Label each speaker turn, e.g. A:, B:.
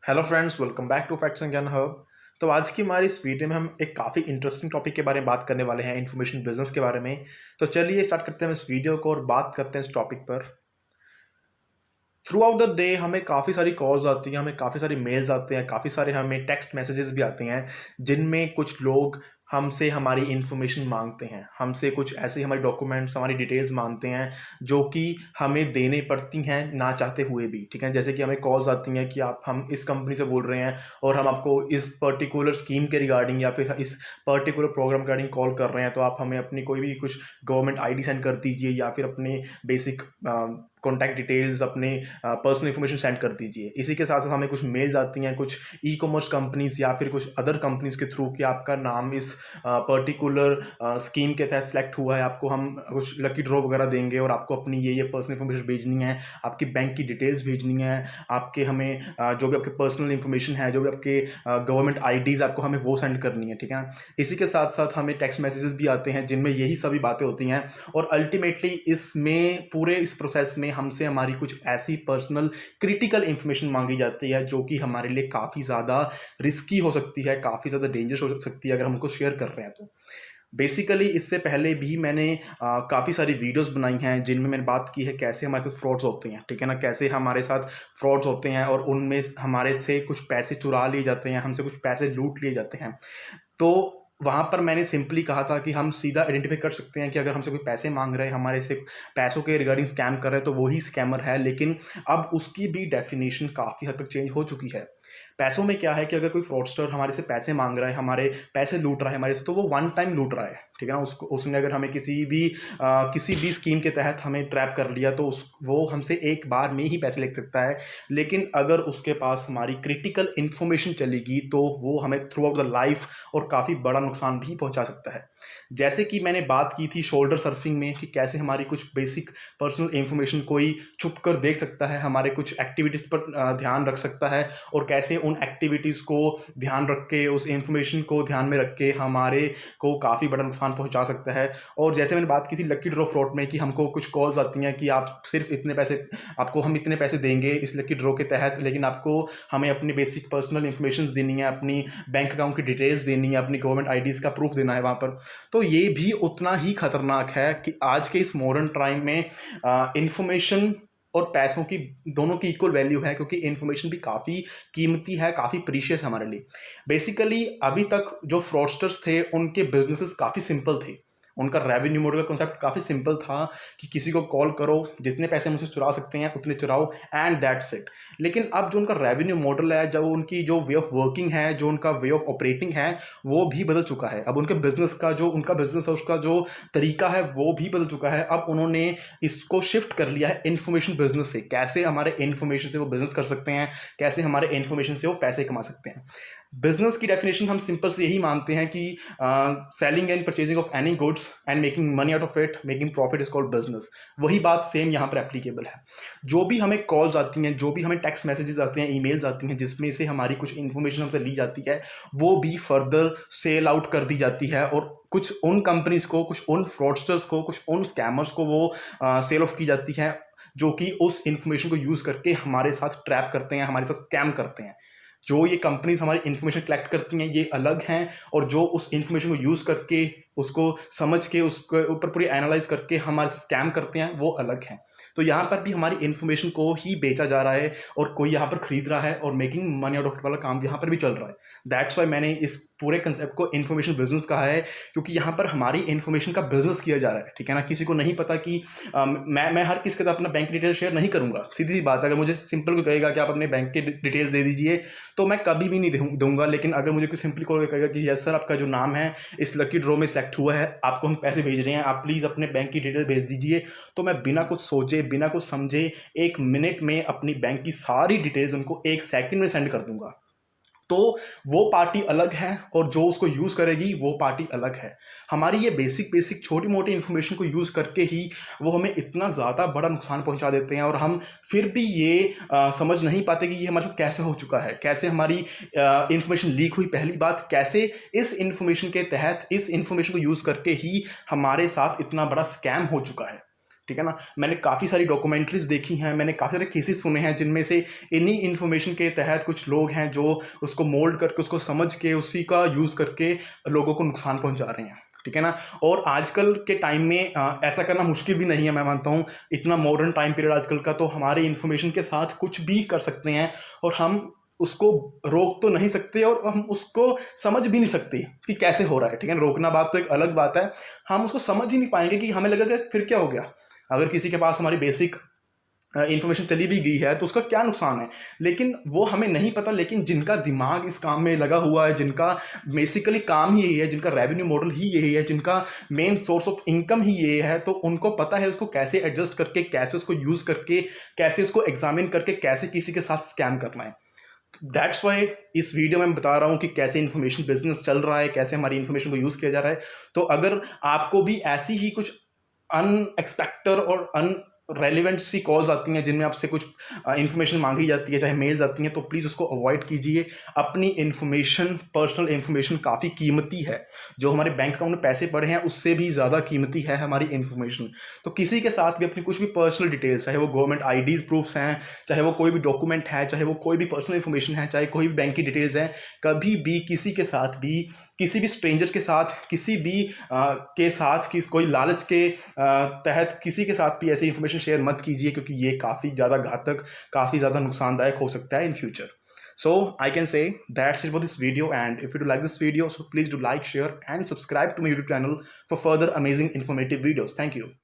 A: Hello friends, welcome back to facts and Gyan hub. तो आज की हमारी इस वीडियो में हम एक काफ़ी इंटरेस्टिंग टॉपिक के बारे में बात करने वाले हैं, इंफॉर्मेशन बिजनेस के बारे में। तो चलिए स्टार्ट करते हैं इस वीडियो को और बात करते हैं इस टॉपिक पर। थ्रू आउट द डे हमें काफ़ी सारी कॉल्स आती हैं, हमें काफ़ी सारी मेल्स आते हैं, काफ़ी सारे हमें टेक्स्ट मैसेजेस भी आते हैं जिनमें कुछ लोग हमसे हमारी इन्फॉर्मेशन मांगते हैं, हमसे कुछ ऐसे हमारे डॉक्यूमेंट्स, हमारी डिटेल्स मांगते हैं जो कि हमें देने पड़ती हैं ना चाहते हुए भी। ठीक है, जैसे कि हमें कॉल्स आती हैं कि आप हम इस कंपनी से बोल रहे हैं और हम आपको इस पर्टिकुलर स्कीम के रिगार्डिंग या फिर इस पर्टिकुलर प्रोग्राम के रिगार्डिंग कॉल कर रहे हैं, तो आप हमें अपनी कोई भी कुछ गवर्नमेंट आईडी सेंड कर दीजिए या फिर अपने बेसिक कॉन्टैक्ट डिटेल्स, अपने पर्सनल इन्फॉर्मेशन सेंड कर दीजिए। इसी के साथ साथ हमें कुछ मेल्स आती हैं कुछ ई कॉमर्स कंपनीज या फिर कुछ अदर कंपनीज के थ्रू कि आपका नाम इस पर्टिकुलर स्कीम के तहत सेलेक्ट हुआ है, आपको हम कुछ लकी ड्रॉ वगैरह देंगे और आपको अपनी ये पर्सनल इन्फॉर्मेशन भेजनी है, आपकी बैंक की डिटेल्स भेजनी है, आपके हमें जो भी आपके पर्सनल इन्फॉर्मेशन है, जो भी आपके गवर्नमेंट आईडीज आपको हमें वो सेंड करनी है। ठीक है, इसी के साथ साथ हमें टेक्स्ट मैसेजेस भी आते हैं जिनमें यही सभी बातें होती हैं और अल्टीमेटली इसमें पूरे इस प्रोसेस में हमसे हमारी कुछ ऐसी पर्सनल क्रिटिकल इंफॉर्मेशन मांगी जाती है जो कि हमारे लिए काफ़ी ज़्यादा रिस्की हो सकती है, काफ़ी ज़्यादा डेंजरस हो सकती है अगर हम उनको शेयर कर रहे हैं तो। बेसिकली इससे पहले भी मैंने काफ़ी सारी वीडियोस बनाई हैं जिनमें मैंने बात की है कैसे हमारे साथ फ्रॉड्स होते हैं। ठीक है ना, कैसे हमारे साथ फ्रॉड्स होते हैं और उनमें हमारे से कुछ पैसे चुरा लिए जाते हैं, हमसे कुछ पैसे लूट लिए जाते हैं। तो वहाँ पर मैंने सिंपली कहा था कि हम सीधा आइडेंटिफाई कर सकते हैं कि अगर हमसे कोई पैसे मांग रहे हैं, हमारे से पैसों के रिगार्डिंग स्कैम कर रहे हैं, तो वही स्कैमर है। लेकिन अब उसकी भी डेफिनेशन काफ़ी हद तक चेंज हो चुकी है। पैसों में क्या है कि अगर कोई फ्रॉडस्टर हमारे से पैसे मांग रहा है, हमारे पैसे लूट रहा है हमारे से, तो वो वन टाइम लूट रहा है। ठीक है ना, उसने अगर हमें किसी भी स्कीम के तहत हमें ट्रैप कर लिया तो वो हमसे एक बार में ही पैसे ले सकता है। लेकिन अगर उसके पास हमारी क्रिटिकल इन्फॉर्मेशन चलेगी तो वो हमें थ्रू आउट द लाइफ और काफ़ी बड़ा नुकसान भी पहुंचा सकता है। जैसे कि मैंने बात की थी शोल्डर सर्फिंग में कि कैसे हमारी कुछ बेसिक पर्सनल इन्फॉर्मेशन कोई छुप कर देख सकता है, हमारे कुछ एक्टिविटीज़ पर ध्यान रख सकता है और कैसे उन एक्टिविटीज़ को ध्यान रख के, उस इन्फॉर्मेशन को ध्यान में रख के हमारे को काफ़ी बड़ा नुकसान पहुंचा सकता है। और जैसे मैंने बात की थी लकी ड्रॉ फ्रॉड में कि हमको कुछ कॉल्स आती हैं कि आप सिर्फ इतने पैसे, आपको हम इतने पैसे देंगे इस लकी ड्रॉ के तहत, लेकिन आपको हमें अपनी बेसिक पर्सनल इन्फॉर्मेशन देनी है, अपनी बैंक अकाउंट की डिटेल्स देनी है, अपनी गवर्नमेंट आईडीज़ का प्रूफ देना है वहाँ पर। तो ये भी उतना ही खतरनाक है कि आज के इस मॉडर्न टाइम में इंफॉर्मेशन और पैसों की दोनों की इक्वल वैल्यू है, क्योंकि इन्फॉर्मेशन भी काफ़ी कीमती है, काफ़ी प्रीशियस है हमारे लिए। बेसिकली अभी तक जो फ्रॉडस्टर्स थे उनके बिजनेसेस काफ़ी सिंपल थे, उनका रेवेन्यू मॉडल का कॉन्सेप्ट काफ़ी सिंपल था कि किसी को कॉल करो, जितने पैसे मुझसे चुरा सकते हैं उतने चुराओ एंड दैट्स इट। लेकिन अब जो उनका रेवेन्यू मॉडल है, जब उनकी जो वे ऑफ वर्किंग है, जो उनका वे ऑफ ऑपरेटिंग है, वो भी बदल चुका है। अब उनके बिजनेस का जो उनका बिजनेस है उसका जो तरीका है वो भी बदल चुका है। अब उन्होंने इसको शिफ्ट कर लिया है इन्फॉर्मेशन बिजनेस से, कैसे हमारे इन्फॉर्मेशन से वो बिजनेस कर सकते हैं, कैसे हमारे इन्फॉर्मेशन से वो पैसे कमा सकते हैं। बिजनेस की डेफिनेशन हम सिंपल से यही मानते हैं कि selling and purchasing of any goods and making money out of it, making profit is called business. वही बात सेम यहाँ पर एप्लीकेबल है। जो भी हमें कॉल्स आती हैं, जो भी हमें टेक्स्ट मैसेजेस आते हैं, ईमेल्स आती हैं जिसमें से हमारी कुछ इन्फॉर्मेशन हमसे ली जाती है, वो भी फर्दर सेल आउट कर दी जाती है और कुछ उन कंपनीज को, कुछ उन फ्रॉडस्टर्स को, कुछ उन स्कैमर्स को वो सेल ऑफ की जाती है जो कि उस इंफॉर्मेशन को यूज करके हमारे साथ ट्रैप करते हैं, हमारे साथ स्कैम करते हैं। जो ये कंपनीज हमारी इन्फॉर्मेशन कलेक्ट करती हैं ये अलग हैं, और जो उस इन्फॉर्मेशन को यूज़ करके, उसको समझ के, उसके ऊपर पूरी एनालाइज करके हमारे स्कैम करते हैं, वो अलग हैं। तो यहाँ पर भी हमारी इन्फॉर्मेशन को ही बेचा जा रहा है और कोई यहाँ पर खरीद रहा है और मेकिंग मनी आउट ऑफ वाला काम यहाँ पर भी चल रहा है। दैट्स वाई मैंने इस पूरे कंसेप्ट को इन्फॉर्मेशन बिजनेस कहा है, क्योंकि यहाँ पर हमारी इन्फॉर्मेशन का बिजनेस किया जा रहा है। ठीक है ना, किसी को नहीं पता कि मैं हर किसी के साथ अपना बैंक डिटेल शेयर नहीं करूँगा। सीधी सी बात है, अगर मुझे सिंपल कोई कहेगा कि आप अपने बैंक के डिटेल्स दे दीजिए तो मैं कभी भी नहीं दूंगा। लेकिन अगर मुझे कोई सिंपली कॉल कहेगा कि यस सर, आपका जो नाम है इस लकी ड्रॉ में सिलेक्ट हुआ है, आपको हम पैसे भेज रहे हैं, आप प्लीज़ अपने बैंक की डिटेल भेज दीजिए, तो मैं बिना कुछ सोचे, बिना कुछ समझे, एक मिनट में अपनी बैंक की सारी डिटेल्स उनको एक सेकंड में सेंड कर दूंगा। तो वो पार्टी अलग है और जो उसको यूज करेगी वो पार्टी अलग है। हमारी ये बेसिक छोटी मोटी इंफॉर्मेशन को यूज करके ही वो हमें इतना ज़्यादा बड़ा नुकसान पहुंचा देते हैं और हम फिर भी ये समझ नहीं पाते कि ये हमारे साथ कैसे हो चुका है, कैसे हमारी इंफॉर्मेशन लीक हुई। पहली बात, कैसे इस इंफॉर्मेशन के तहत, इस इंफॉर्मेशन को यूज करके ही हमारे साथ इतना बड़ा स्कैम हो चुका है। ठीक है ना। मैंने काफ़ी सारी डॉक्यूमेंट्रीज देखी हैं, मैंने काफ़ी सारे केसेस सुने हैं जिनमें से इन्हीं इन्फॉर्मेशन के तहत कुछ लोग हैं जो उसको मोल्ड करके, उसको समझ के, उसी का यूज़ करके लोगों को नुकसान पहुंचा रहे हैं, ठीक है ना। और आजकल के टाइम में ऐसा करना मुश्किल भी नहीं है, मैं मानता हूँ। इतना मॉडर्न टाइम पीरियड आजकल का, तो हमारे इन्फॉर्मेशन के साथ कुछ भी कर सकते हैं और हम उसको रोक तो नहीं सकते और हम उसको समझ भी नहीं सकते कि कैसे हो रहा है, ठीक है। रोकना बात तो एक अलग बात है, हम उसको समझ ही नहीं पाएंगे कि हमें लगेगा फिर क्या हो गया। अगर किसी के पास हमारी बेसिक इंफॉर्मेशन चली भी गई है तो उसका क्या नुकसान है, लेकिन वो हमें नहीं पता। लेकिन जिनका दिमाग इस काम में लगा हुआ है, जिनका बेसिकली काम ही यही है, जिनका रेवेन्यू मॉडल ही यही है, जिनका मेन सोर्स ऑफ इनकम ही ये है, तो उनको पता है उसको कैसे एडजस्ट करके, कैसे उसको यूज करके, कैसे उसको एग्जामिन करके, कैसे किसी के साथ स्कैम करना है। दैट्स वाई इस वीडियो में मैं बता रहा हूँ कि कैसे इन्फॉर्मेशन बिजनेस चल रहा है, कैसे हमारी इन्फॉर्मेशन को यूज़ किया जा रहा है। तो अगर आपको भी ऐसी ही कुछ अनएक्सपेक्टेड और रेलिवेंट सी कॉल्स आती हैं जिनमें आपसे कुछ इन्फॉर्मेशन मांगी जाती है, चाहे मेल्स आती हैं, तो प्लीज़ उसको अवॉइड कीजिए। अपनी इन्फॉर्मेशन, पर्सनल इन्फॉर्मेशन काफ़ी कीमती है। जो हमारे बैंक अकाउंट में पैसे पड़े हैं उससे भी ज़्यादा कीमती है हमारी इन्फॉर्मेशन। तो किसी के साथ भी अपनी कुछ भी पर्सनल डिटेल्स, चाहे वो गवर्नमेंट आईडीज प्रूफ्स हैं, चाहे वो कोई भी डॉक्यूमेंट है, चाहे वो कोई भी पर्सनल इन्फॉर्मेशन है, चाहे कोई भी बैंक की डिटेल्स हैं, कभी भी किसी के साथ भी, किसी भी स्ट्रेंजर के साथ, किसी भी कोई लालच के तहत किसी के साथ भी ऐसी इन्फॉर्मेशन शेयर मत कीजिए, क्योंकि ये काफ़ी ज़्यादा घातक, काफ़ी ज़्यादा नुकसानदायक हो सकता है in future. So I can say that's it for this video, and if you do like this video, so please do like, share and subscribe to my YouTube channel for further amazing informative videos. Thank you.